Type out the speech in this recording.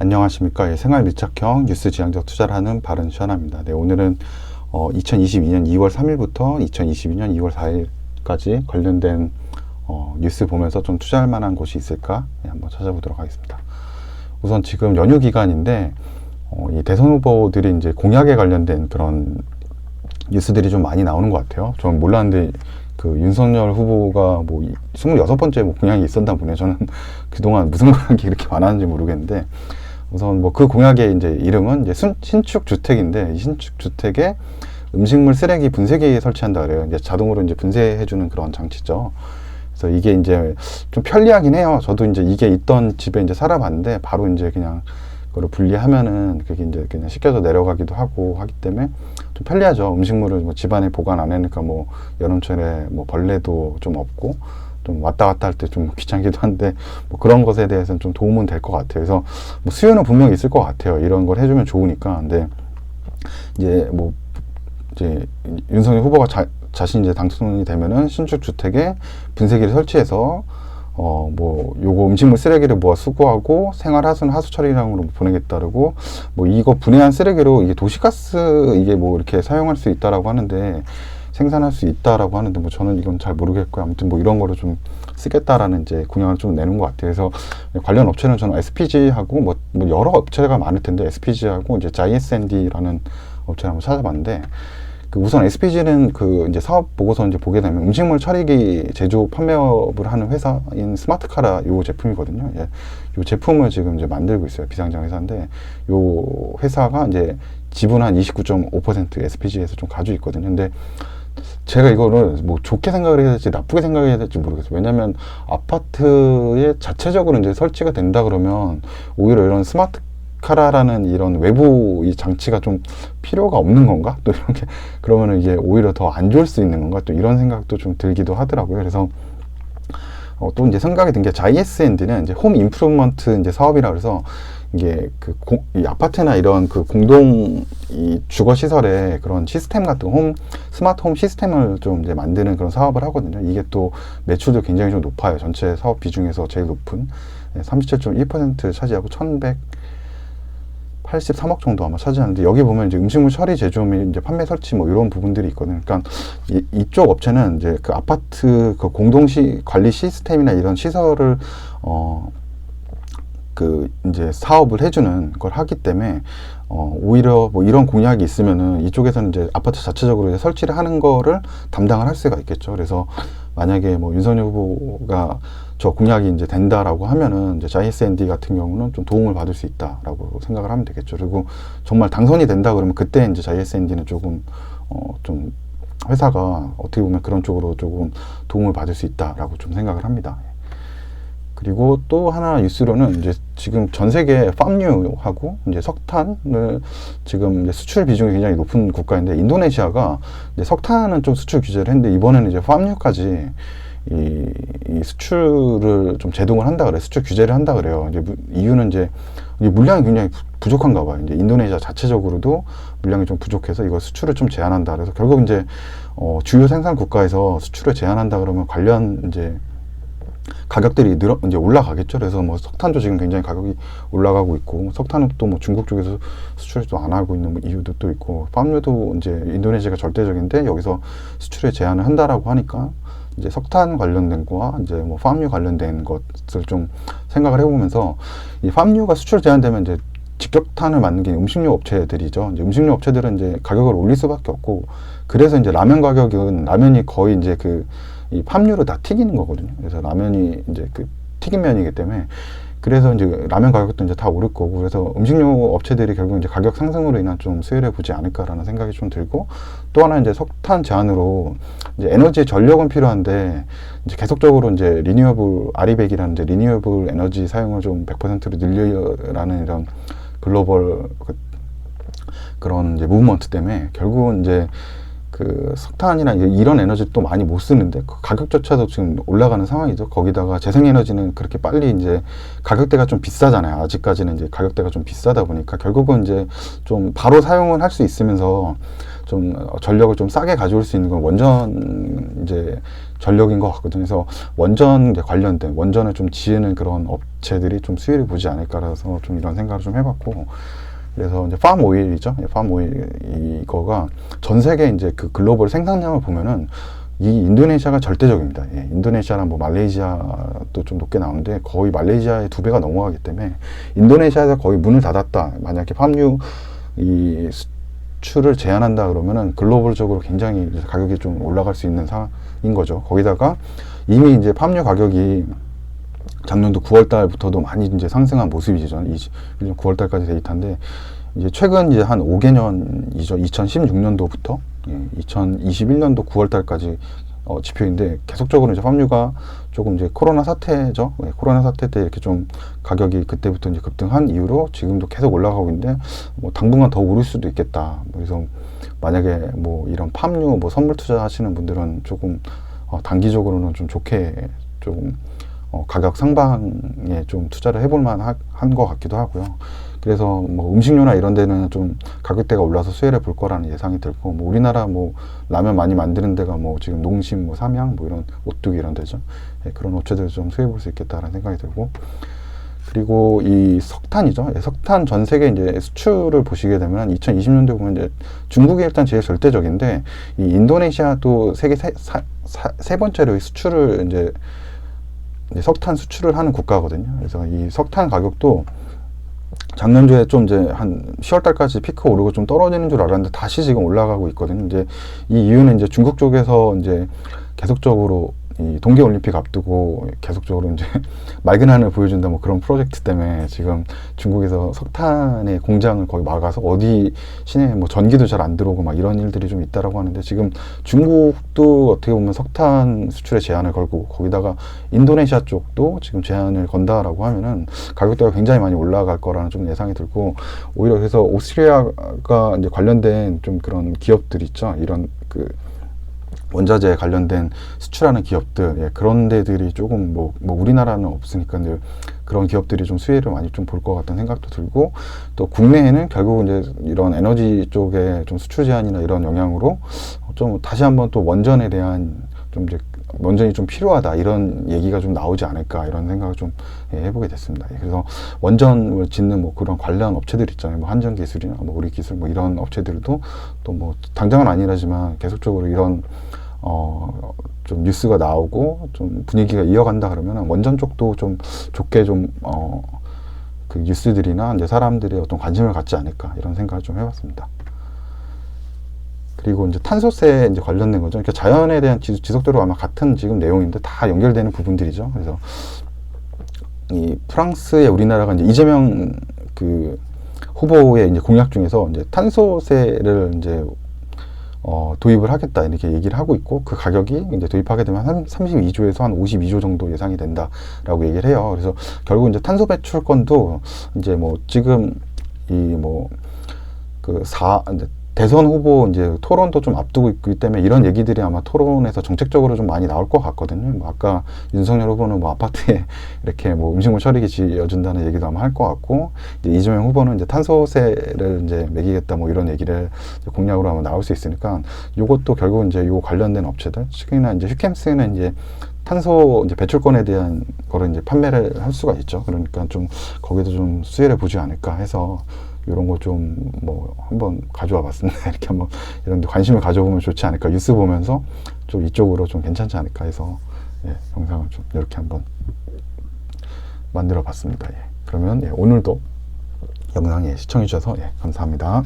안녕하십니까. 생활 밀착형 뉴스 지향적 투자를 하는 바른 시원합니다. 네, 오늘은 2022년 2월 3일부터 2022년 2월 4일까지 관련된 뉴스 보면서 좀 투자할 만한 곳이 있을까 한번 찾아보도록 하겠습니다. 우선 지금 연휴 기간인데 이 대선 후보들이 이제 공약에 관련된 그런 뉴스들이 좀 많이 나오는 것 같아요. 저는 몰랐는데 그 윤석열 후보가 뭐 26번째 뭐 공약이 있었나 보네. 저는 그동안 무슨 공약이 이렇게 많았는지 모르겠는데, 우선 뭐 그 공약의 이제 이름은 이제 신축 주택인데, 이 신축 주택에 음식물 쓰레기 분쇄기 설치한다 그래요. 이제 자동으로 이제 분쇄해주는 그런 장치죠. 그래서 이게 이제 좀 편리하긴 해요. 저도 이제 이게 있던 집에 이제 살아봤는데, 바로 이제 그냥 그걸 분리하면은 그게 이제 그냥 씻겨서 내려가기도 하고 하기 때문에 좀 편리하죠. 음식물을 뭐 집안에 보관 안 해니까 뭐 여름철에 뭐 벌레도 좀 없고, 좀 왔다 갔다 할 때 좀 귀찮기도 한데, 뭐 그런 것에 대해서는 좀 도움은 될 것 같아요. 그래서 뭐 수요는 분명히 있을 것 같아요. 이런 걸 해주면 좋으니까. 근데 이제 뭐 이제 윤석열 후보가 자신이 이제 당선이 되면은 신축 주택에 분쇄기를 설치해서 뭐 요거 음식물 쓰레기를 모아 수거하고 생활하수는 하수 처리량으로 보내겠다고, 뭐 이거 분해한 쓰레기로 이게 도시가스 이게 뭐 이렇게 사용할 수 있다라고 하는데, 생산할 수 있다라고 하는데, 뭐 저는 이건 잘 모르겠고요. 아무튼 뭐 이런 거를 좀 쓰겠다라는 이제 공약을 좀 내는 것 같아요. 그래서 관련 업체는 저는 SPG하고 뭐 여러 업체가 많을 텐데, SPG하고 이제 JSND라는 업체를 한번 찾아봤는데, 그 우선 SPG는 그 이제 사업 보고서 이제 보게 되면 음식물 처리기 제조 판매업을 하는 회사인 스마트카라 요 제품이거든요. 예. 요 제품을 지금 이제 만들고 있어요. 비상장 회사인데, 요 회사가 이제 지분 한 29.5% SPG에서 좀 가지고 있거든요. 근데 제가 이거를 뭐 좋게 생각을 해야 될지 나쁘게 생각해야 될지 모르겠어요. 왜냐면 아파트에 자체적으로 이제 설치가 된다 그러면 오히려 이런 스마트카라라는 이런 외부 이 장치가 좀 필요가 없는 건가? 또 이렇게 그러면은 이게 오히려 더 안 좋을 수 있는 건가? 또 이런 생각도 좀 들기도 하더라고요. 그래서 또 이제 생각이 든 게, JSND는 이제 홈 임프루먼트 이제 사업이라 그래서 이게 이 아파트나 이런 그 공동 이 주거 시설의 그런 시스템 같은 스마트 홈 시스템을 좀 이제 만드는 그런 사업을 하거든요. 이게 또 매출도 굉장히 좀 높아요. 전체 사업 비중에서 제일 높은 37.1% 차지하고 1,183억 정도 아마 차지하는데, 여기 보면 이제 음식물 처리 제조 및 이제 판매 설치 뭐 이런 부분들이 있거든요. 그러니까 이쪽 업체는 이제 그 아파트 그 관리 시스템이나 이런 시설을 그 이제 사업을 해주는 걸 하기 때문에 오히려 뭐 이런 공약이 있으면은 이쪽에서는 이제 아파트 자체적으로 이제 설치를 하는 거를 담당을 할 수가 있겠죠. 그래서 만약에 뭐 윤석열 후보가 저 공약이 이제 된다라고 하면은 이제 JSND 같은 경우는 좀 도움을 받을 수 있다라고 생각을 하면 되겠죠. 그리고 정말 당선이 된다 그러면 그때 이제 JSND는 조금 좀 회사가 어떻게 보면 그런 쪽으로 조금 도움을 받을 수 있다라고 좀 생각을 합니다. 그리고 또 하나 뉴스로는 이제 지금 전 세계 팜유하고 이제 석탄을 지금 이제 수출 비중이 굉장히 높은 국가인데, 인도네시아가 이제 석탄은 좀 수출 규제를 했는데, 이번에는 이제 팜유까지 이 수출을 좀 제동을 한다 그래요. 수출 규제를 한다 그래요. 이제 이유는 이제 물량이 굉장히 부족한가 봐요. 이제 인도네시아 자체적으로도 물량이 좀 부족해서 이거 수출을 좀 제한한다. 그래서 결국 이제 주요 생산 국가에서 수출을 제한한다 그러면 관련 이제 가격들이 이제 올라가겠죠. 그래서 뭐 석탄도 지금 굉장히 가격이 올라가고 있고, 석탄은 또 뭐 중국 쪽에서 수출을 또 안 하고 있는 이유도 또 있고, 팜유도 이제 인도네시아가 절대적인데 여기서 수출에 제한을 한다라고 하니까 이제 석탄 관련된 거와 이제 뭐 팜유 관련된 것을 좀 생각을 해보면서, 이 팜유가 수출 제한되면 이제 직격탄을 맞는 게 음식료 업체들이죠. 이제 음식료 업체들은 이제 가격을 올릴 수밖에 없고, 그래서 이제 라면이 거의 이제 이 팜유로 다 튀기는 거거든요. 그래서 라면이 이제 그 튀김면이기 때문에, 그래서 이제 라면 가격도 이제 다 오를 거고, 그래서 음식료 업체들이 결국 이제 가격 상승으로 인한 좀 수혜를 보지 않을까라는 생각이 좀 들고, 또 하나 이제 석탄 제한으로 이제 에너지 전력은 필요한데, 이제 계속적으로 이제 아리백이라는 이제 리뉴어블 에너지 사용을 좀 100%로 늘려라는 이런 글로벌 그런 이제 무브먼트 때문에 결국은 이제 그 석탄이나 이런 에너지 또 많이 못 쓰는데 그 가격조차도 지금 올라가는 상황이죠. 거기다가 재생에너지는 그렇게 빨리 이제 가격대가 좀 비싸잖아요. 아직까지는 이제 가격대가 좀 비싸다 보니까 결국은 이제 좀 바로 사용을 할 수 있으면서 좀 전력을 좀 싸게 가져올 수 있는 건 원전 이제 전력인 것 같거든요. 그래서 원전 이제 관련된 원전을 좀 지으는 그런 업체들이 좀 수혜를 보지 않을까라서 좀 이런 생각을 좀 해봤고, 그래서 이제 팜 오일이죠. 팜 오일 이거가 전 세계 이제 그 글로벌 생산량을 보면은 이 인도네시아가 절대적입니다. 예, 인도네시아랑 뭐 말레이시아도 좀 높게 나오는데 거의 말레이시아의 2배가 넘어가기 때문에 인도네시아에서 거의 문을 닫았다. 만약에 팜유 이 수출을 제한한다 그러면은 글로벌적으로 굉장히 가격이 좀 올라갈 수 있는 상황인 거죠. 거기다가 이미 이제 팜유 가격이 작년도 9월 달부터도 많이 이제 상승한 모습이죠. 21년 9월 달까지 데이터인데, 이제 최근 이제 한 5개년이죠. 2016년도부터 2021년도 9월 달까지 지표인데, 계속적으로 이제 팜유가 조금 이제 코로나 사태죠. 코로나 사태 때 이렇게 좀 가격이 그때부터 이제 급등한 이후로 지금도 계속 올라가고 있는데, 뭐 당분간 더 오를 수도 있겠다. 그래서 만약에 뭐 이런 팜유 뭐 선물 투자하시는 분들은 조금 단기적으로는 좀 좋게 조금 가격 상방에 좀 투자를 해볼 만한 것 같기도 하고요. 그래서 뭐 음식료나 이런 데는 좀 가격대가 올라서 수혜를 볼 거라는 예상이 들고, 뭐 우리나라 뭐 라면 많이 만드는 데가 뭐 지금 농심, 뭐 삼양, 뭐 이런 오뚜기 이런 데죠. 예, 그런 업체들 좀 수혜 볼 수 있겠다라는 생각이 들고, 그리고 이 석탄이죠. 예, 석탄 전 세계 이제 수출을 보시게 되면 2020년도에 보면 이제 중국이 일단 제일 절대적인데, 이 인도네시아도 세계 세 번째로 수출을 이제 석탄 수출을 하는 국가거든요. 그래서 이 석탄 가격도 작년도에 좀 이제 한 10월 달까지 피크 오르고 좀 떨어지는 줄 알았는데 다시 지금 올라가고 있거든요. 이제 이 이유는 이제 중국 쪽에서 이제 계속적으로 이 동계올림픽 앞두고 계속적으로 이제 맑은 하늘 보여준다 뭐 그런 프로젝트 때문에 지금 중국에서 석탄의 공장을 거의 막아서 어디 시내에 뭐 전기도 잘 안 들어오고 막 이런 일들이 좀 있다라고 하는데, 지금 중국도 어떻게 보면 석탄 수출에 제한을 걸고 거기다가 인도네시아 쪽도 지금 제한을 건다라고 하면은 가격대가 굉장히 많이 올라갈 거라는 좀 예상이 들고, 오히려 그래서 오스트리아가 이제 관련된 좀 그런 기업들 있죠. 이런 그 원자재 관련된 수출하는 기업들, 예, 그런 데들이 조금 뭐 우리나라는 없으니까 이제 그런 기업들이 좀 수혜를 많이 좀 볼 것 같다는 생각도 들고, 또 국내에는 결국 이제 이런 에너지 쪽에 좀 수출 제한이나 이런 영향으로 좀 다시 한번 또 원전에 대한 좀 이제 원전이 좀 필요하다 이런 얘기가 좀 나오지 않을까 이런 생각을 좀 해보게 됐습니다. 그래서 원전을 짓는 뭐 그런 관련 업체들 있잖아요. 뭐 한전기술이나 뭐 우리기술 뭐 이런 업체들도 또 뭐 당장은 아니라지만 계속적으로 이런 좀 뉴스가 나오고 좀 분위기가 이어간다 그러면 원전 쪽도 좀 좋게 좀 그 뉴스들이나 이제 사람들이 어떤 관심을 갖지 않을까 이런 생각을 좀 해봤습니다. 그리고 이제 탄소세 이제 관련된 거죠. 그러니까 자연에 대한 지속적으로 아마 같은 지금 내용인데 다 연결되는 부분들이죠. 그래서 이 프랑스의 우리나라가 이제 이재명 그 후보의 이제 공약 중에서 이제 탄소세를 이제 도입을 하겠다 이렇게 얘기를 하고 있고, 그 가격이 이제 도입하게 되면 한 32조에서 한 52조 정도 예상이 된다라고 얘기를 해요. 그래서 결국 이제 탄소 배출권도 이제 뭐 지금 이 뭐 그 대선 후보 이제 토론도 좀 앞두고 있기 때문에 이런 얘기들이 아마 토론에서 정책적으로 좀 많이 나올 것 같거든요. 뭐 아까 윤석열 후보는 뭐 아파트에 이렇게 뭐 음식물 처리기 지어준다는 얘기도 아마 할 것 같고, 이제 이재명 후보는 이제 탄소세를 이제 매기겠다 뭐 이런 얘기를 공약으로 아마 나올 수 있으니까, 요것도 결국 이제 요 관련된 업체들, 특히나 이제 휴캠스는 이제 탄소 이제 배출권에 대한 거를 이제 판매를 할 수가 있죠. 그러니까 좀 거기도 좀 수혜를 보지 않을까 해서 이런 거 좀 뭐 한번 가져와 봤습니다. 이렇게 한번 이런 데 관심을 가져보면 좋지 않을까, 뉴스 보면서 좀 이쪽으로 좀 괜찮지 않을까 해서 영상을 좀 이렇게 한번 만들어 봤습니다. 그러면 오늘도 영상 시청해 주셔서 감사합니다.